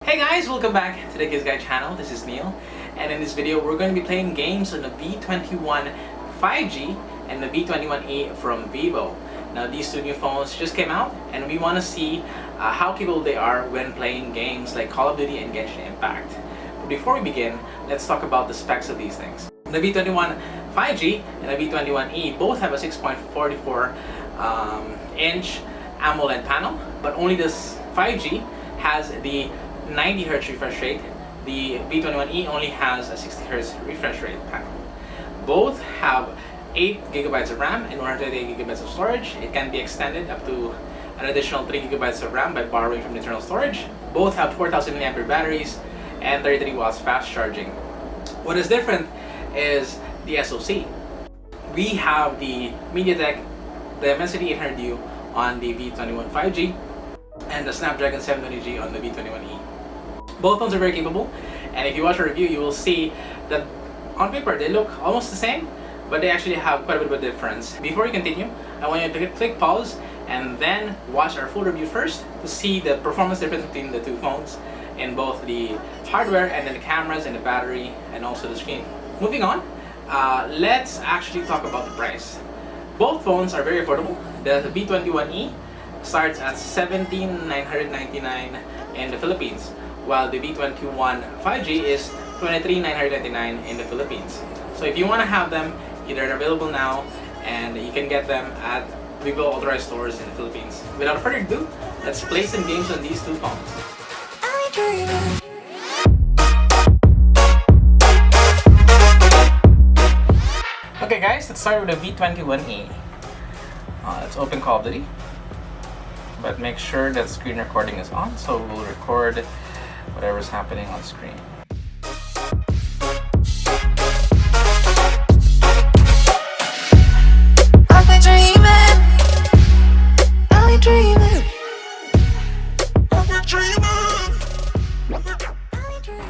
Hey guys, welcome back to the GIZGUIDEPH channel. This is Neil, and in this video we're going to be playing games on the V21 5G and the V21e from Vivo. Now these two new phones just came out and we want to see how capable they are when playing games like Call of Duty and Genshin Impact. But before we begin, let's talk about the specs of these things. The V21 5G and the V21e both have a 6.44 inch AMOLED panel, but only this 5G has the 90Hz refresh rate. The V21e only has a 60Hz refresh rate panel. Both have 8GB of RAM and 128GB of storage. It can be extended up to an additional 3GB of RAM by borrowing from the internal storage. Both have 4000 mAh batteries and 33 watts fast charging. What is different is the SoC. We have the MediaTek Dimensity 800U on the V21 5G and the Snapdragon 720G on the V21e. Both phones are very capable, and if you watch a review you will see that on paper they look almost the same, but they actually have quite a bit of a difference. Before we continue, I want you to click pause and then watch our full review first to see the performance difference between the two phones in both the hardware and then the cameras and the battery and also the screen. Moving on, let's actually talk about the price. Both phones are very affordable. The V21e starts at $17,999 in the Philippines, while the V21 5G is $23,999 in the Philippines. So if you want to have them, they're available now and you can get them at Vivo authorized stores in the Philippines. Without further ado, let's play some games on these two phones. Okay guys, let's start with the V21e. Let's open Call of Duty, but make sure that screen recording is on, so we'll record whatever's happening on screen.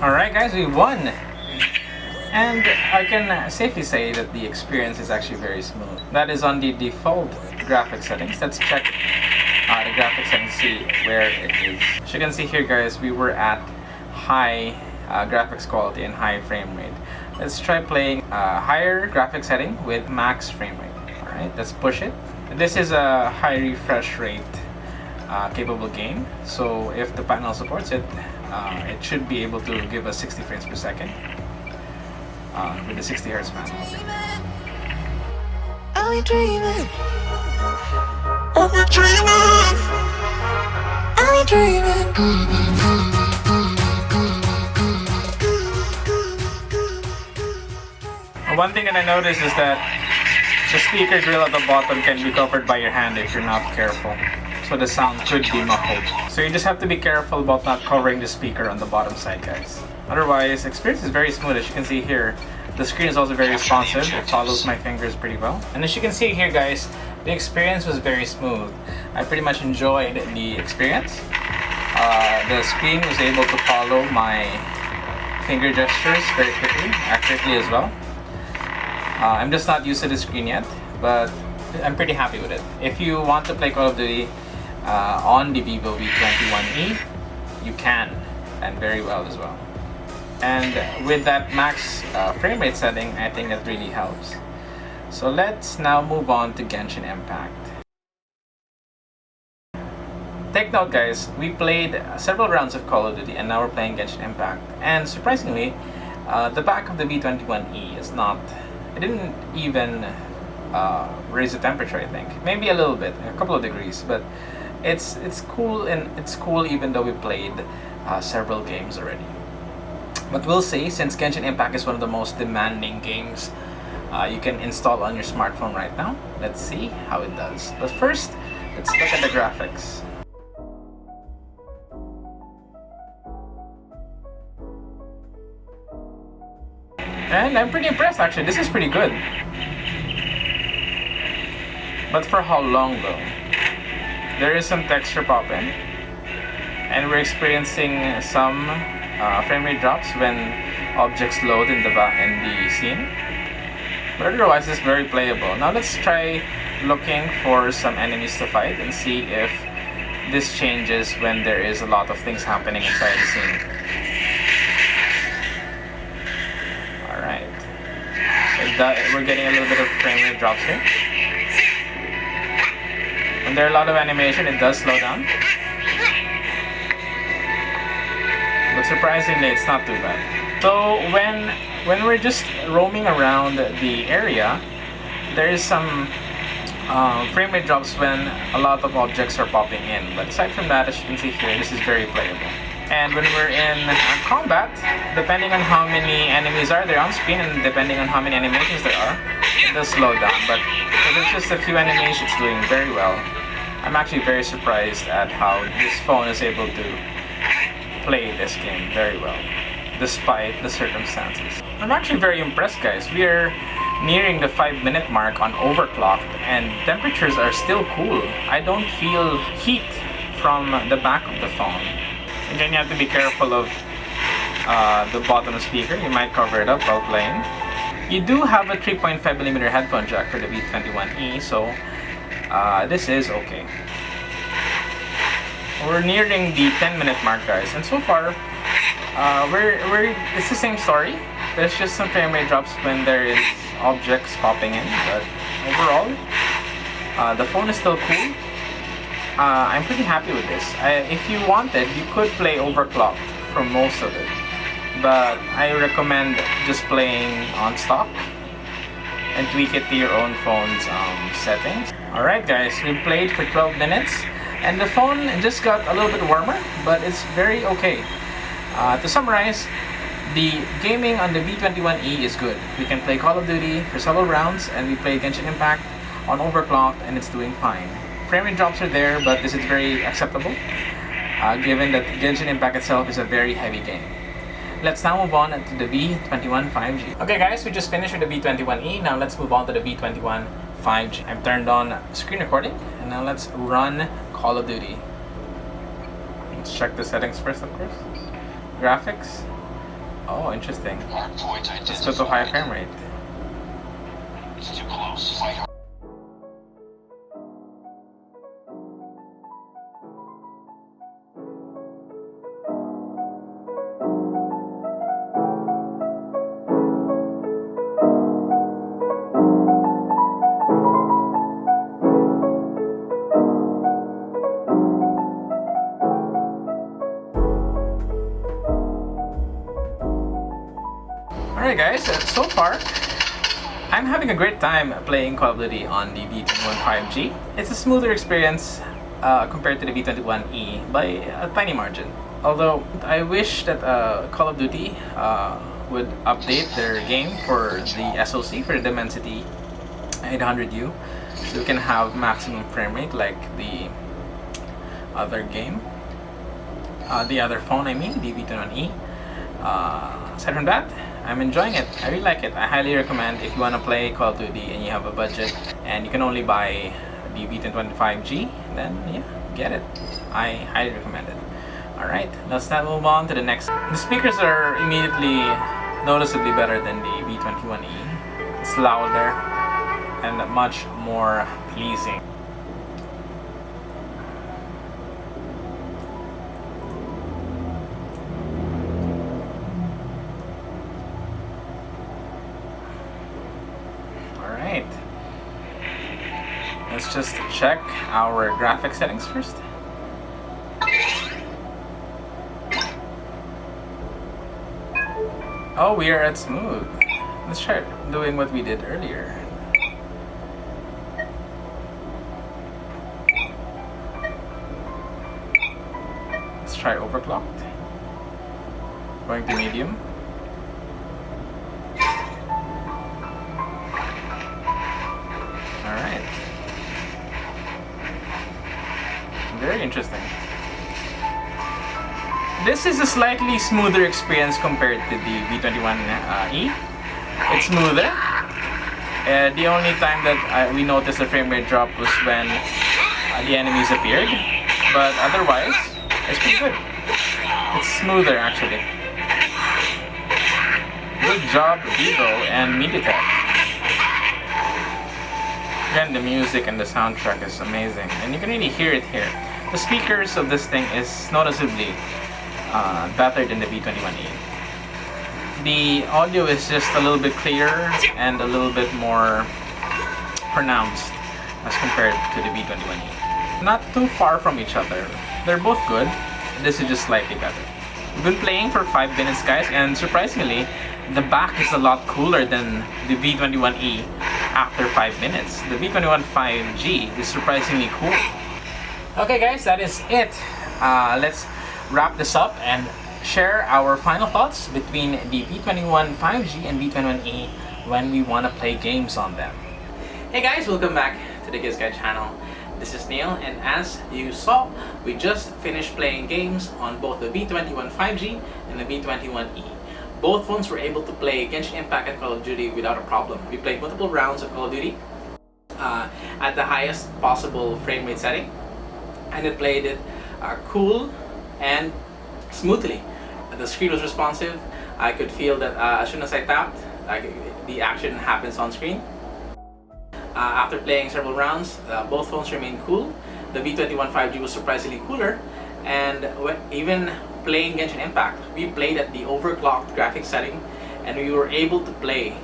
Alright guys, we won! And I can safely say that the experience is actually very smooth. That is on the default graphics settings. Let's check the graphics and see where it is. As you can see here guys, we were at high graphics quality and high frame rate. Let's try playing a higher graphics setting with max frame rate. Alright, let's push it. This is a high refresh rate capable game, so if the panel supports it, it should be able to give us 60 frames per second with the 60Hz panel. One thing that I noticed is that the speaker grill at the bottom can be covered by your hand if you're not careful, so the sound could be muffled. So you just have to be careful about not covering the speaker on the bottom side, guys. Otherwise, the experience is very smooth. As you can see here, the screen is also very responsive. It follows my fingers pretty well. And as you can see here guys, the experience was very smooth. I pretty much enjoyed the experience. The screen was able to follow my finger gestures very quickly, accurately as well. I'm just not used to the screen yet, but I'm pretty happy with it. If you want to play Call of Duty on the Vivo V21e, you can, and very well as well. And with that max frame rate setting, I think that really helps. So let's now move on to Genshin Impact. Take note guys, we played several rounds of Call of Duty and now we're playing Genshin Impact. And surprisingly, the back of the V21e is not, it didn't even raise the temperature, I think. Maybe a little bit, a couple of degrees, but it's cool, and it's cool even though we played several games already. But we'll see, since Genshin Impact is one of the most demanding games you can install on your smartphone right now. Let's see how it does. But first, let's look at the graphics. And I'm pretty impressed actually, this is pretty good. But for how long though? There is some texture pop-in, and we're experiencing some frame rate drops when objects load in the scene. But otherwise it's very playable. Now let's try looking for some enemies to fight and see if this changes when there is a lot of things happening inside the scene. Alright. We're getting a little bit of frame rate drops here. When there are a lot of animation, it does slow down. But surprisingly, it's not too bad. So when we're just roaming around the area, there is some frame rate drops when a lot of objects are popping in. But aside from that, as you can see here, this is very playable. And when we're in combat, depending on how many enemies are there on screen and depending on how many animations there are, it does slow down. But if it's just a few enemies, it's doing very well. I'm actually very surprised at how this phone is able to play this game very well, despite the circumstances. I'm actually very impressed, guys. We are nearing the 5-minute mark on overclocked and temperatures are still cool. I don't feel heat from the back of the phone. Again, you have to be careful of the bottom speaker. You might cover it up while playing. You do have a 3.5mm headphone jack for the V21e, so this is okay. We're nearing the 10-minute mark, guys, and so far it's the same story. There's just some frame rate drops when there is objects popping in, but overall the phone is still cool. I'm pretty happy with this. If you wanted, you could play overclocked for most of it, but I recommend just playing on stock and tweak it to your own phone's settings. Alright, guys, we played for 12 minutes and the phone just got a little bit warmer, but it's very okay. To summarize, the gaming on the V21e is good. We can play Call of Duty for several rounds and we play Genshin Impact on overclocked and it's doing fine. Frame rate drops are there, but this is very acceptable given that Genshin Impact itself is a very heavy game. Let's now move on to the V21 5G. Okay guys, we just finished with the V21e. Now let's move on to the V21 5G. I've turned on screen recording and now let's run Call of Duty. Let's check the settings first, of course. Graphics. Oh, interesting. Let's go to high frame rate. It's too close. Alright guys, so far I'm having a great time playing Call of Duty on the V21 5G. It's a smoother experience compared to the V21e by a tiny margin. Although I wish that Call of Duty would update their game for the SoC, for the Dimensity 800U, so we can have maximum frame rate like the other game. The other phone, I mean, the V21e. Aside from that, I'm enjoying it. I really like it. I highly recommend if you want to play Call of Duty and you have a budget and you can only buy the V21 5G, then yeah, get it. I highly recommend it. Alright, let's now move on to the next. The speakers are immediately noticeably better than the V21e. It's louder and much more pleasing. Let's just check our graphic settings first. Oh, we are at smooth. Let's try doing what we did earlier. Let's try overclocked. Going to medium. Alright. Very interesting. This is a slightly smoother experience compared to the V21e. It's smoother. The only time that we noticed a frame rate drop was when the enemies appeared, but otherwise it's pretty good. It's smoother actually. Good job, Vivo and MediaTek. Again, the music and the soundtrack is amazing, and you can really hear it here. the speakers of this thing is noticeably better than the V21e. The audio is just a little bit clearer and a little bit more pronounced as compared to the V21e. Not too far from each other. They're both good. This is just slightly better. We've been playing for 5 minutes, guys, and surprisingly, the back is a lot cooler than the V21e after 5 minutes. The V21 5G is surprisingly cool. Okay guys, that is it. Let's wrap this up and share our final thoughts between the V21 5G and V21e when we want to play games on them. Hey guys, welcome back to the GIZGUIDE channel. This is Neil, and as you saw, we just finished playing games on both the V21 5G and the V21e. Both phones were able to play Genshin Impact and Call of Duty without a problem. We played multiple rounds of Call of Duty at the highest possible frame rate setting, and it played it cool and smoothly. The screen was responsive. I could feel that as soon as I tapped, the action happens on screen. After playing several rounds, both phones remained cool. The V21 5G was surprisingly cooler, and even playing Genshin Impact, we played at the overclocked graphics setting, and we were able to play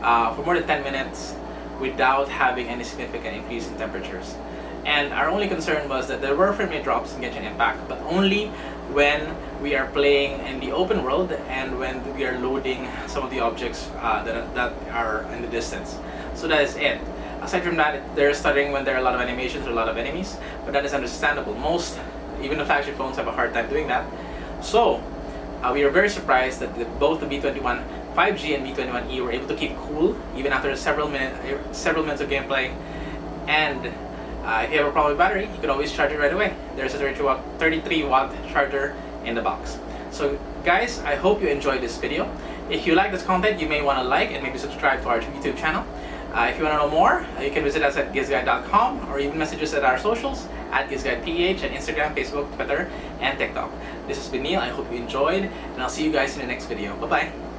for more than 10 minutes without having any significant increase in temperatures. And our only concern was that there were frame rate drops in Genshin Impact, but only when we are playing in the open world and when we are loading some of the objects that are in the distance. So that is it. Aside from that, they're stuttering when there are a lot of animations or a lot of enemies, but that is understandable. Even the flagship phones have a hard time doing that. So we are very surprised that both the V21 5G and V21e were able to keep cool even after several minutes of gameplay. And if you have a problem with battery, you can always charge it right away. There's a 33 watt charger in the box. So guys, I hope you enjoyed this video. If you like this content, you may want to like and maybe subscribe to our YouTube channel. If you want to know more, you can visit us at GIZGUIDE.com or even message us at our socials at GIZGUIDEPH and Instagram, Facebook, Twitter, and TikTok. This has been Neil. I hope you enjoyed, and I'll see you guys in the next video. Bye-bye.